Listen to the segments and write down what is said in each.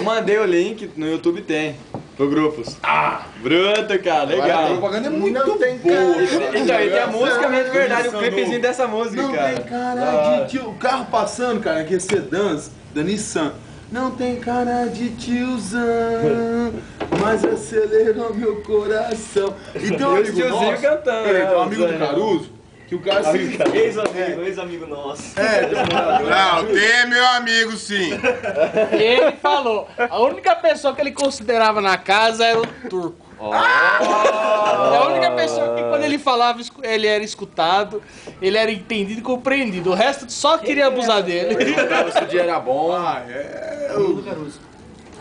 Eu mandei o link, no YouTube tem. Pro grupos. Bruto, cara, legal. A propaganda é muito boa. Então, e tem a música mesmo de verdade, o clipezinho dessa música, Não cara. tem cara de tio. O carro passando, cara, aquele sedãs da Nissan. Não tem cara de tiozão, mas acelerou meu coração. Então, E o tiozinho cantando, né? Tem um amigo do Caruso, que o cara se fez. Ex-amigo nosso. Não, tem meu amigo sim. Ele falou, a única pessoa que ele considerava na casa era o turco. É a única pessoa que quando ele falava, ele era escutado, ele era entendido e compreendido. O resto só queria abusar dele. Perguntava se o dia era bom. Amigo do Caruso.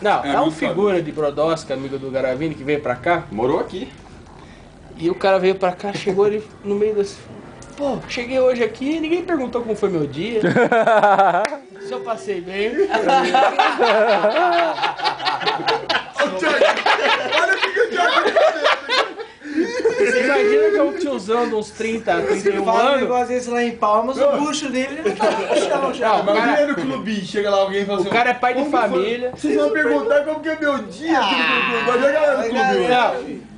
Não, é um muito figura de Brodowski, amigo do Garavini, que veio pra cá. Morou aqui. E o cara veio pra cá, chegou ele no meio desse... Pô, cheguei hoje aqui e ninguém perguntou como foi meu dia. Se eu passei bem. Olha o que o Thiago Você imagina que é um tiozão de uns 30, 31 Fala um anos. negócio desse lá em Palmas, o bucho dele não tá no chão já. Não, o cara, Imagina no clubinho, chega lá alguém e fala assim: o cara é pai de como que foi? família. Vocês vão perguntar como que é meu dia? Imagina a galera do clube.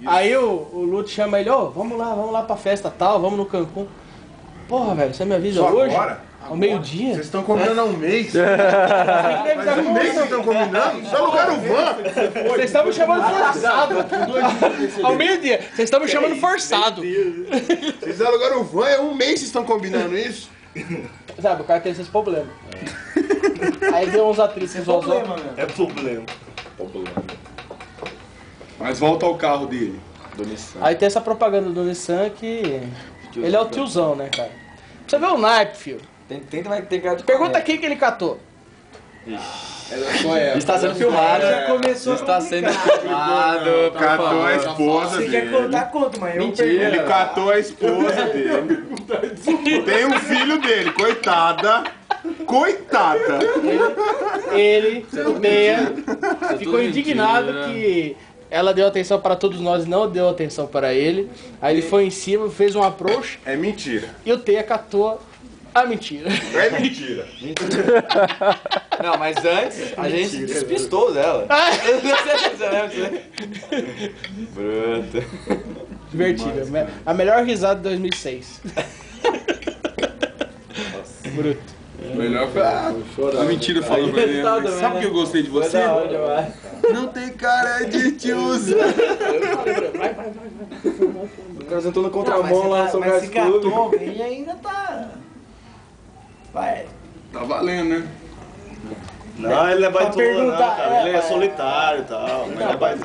Não, aí o Luto chama ele, ô, vamos lá pra festa tal, vamos no Cancún. Porra, velho, você me avisa Só hoje? agora? Ao meio-dia? Vocês estão combinando há um mês. Tem que me avisar Faz um como mês que é. vocês estão combinando? Só alugaram van. Vocês estão me chamando forçado. Ao meio-dia. Vocês estão me chamando forçado. Vocês alugaram van, é um mês que vocês estão combinando isso? Sabe, o cara tem esses problemas. Aí deu uns atrizes Problema, né? É problema. Mas volta ao carro dele. Do Nissan. Aí tem essa propaganda do Nissan que... Ele é o tiozão, né, cara? Você vê o naipe, filho. Vai ter cara de Pergunta quem que ele catou. Só é. Está sendo filmado. Já começou Está sendo complicado. filmado. por Catou favor. a esposa Você quer dele. contar quanto, mas eu Mentira. pergunto. Ele catou a esposa dele. Tem um filho dele, coitada. Coitada. Ele, meia, ficou tudo indignado mentira. que ela deu atenção para todos nós e não deu atenção para ele. Aí ele foi em cima, fez um approach É mentira. e o Teia catou a mentira. É mentira. Não, mas antes a gente despistou dela. Bruto. Divertido. A melhor risada de 2006. Bruto. Melhor foi a mentira falando pra mim. Sabe o que eu gostei de você? Não tem cara de tiozão. O cara sentou no Não, contramão lá no São mas se Carlos Clube. catou alguém ainda tá... Vai. Tá valendo, né? Não, ele não é baitola não, perguntar, cara. Ele é é, solitário e tal. Não é baitola.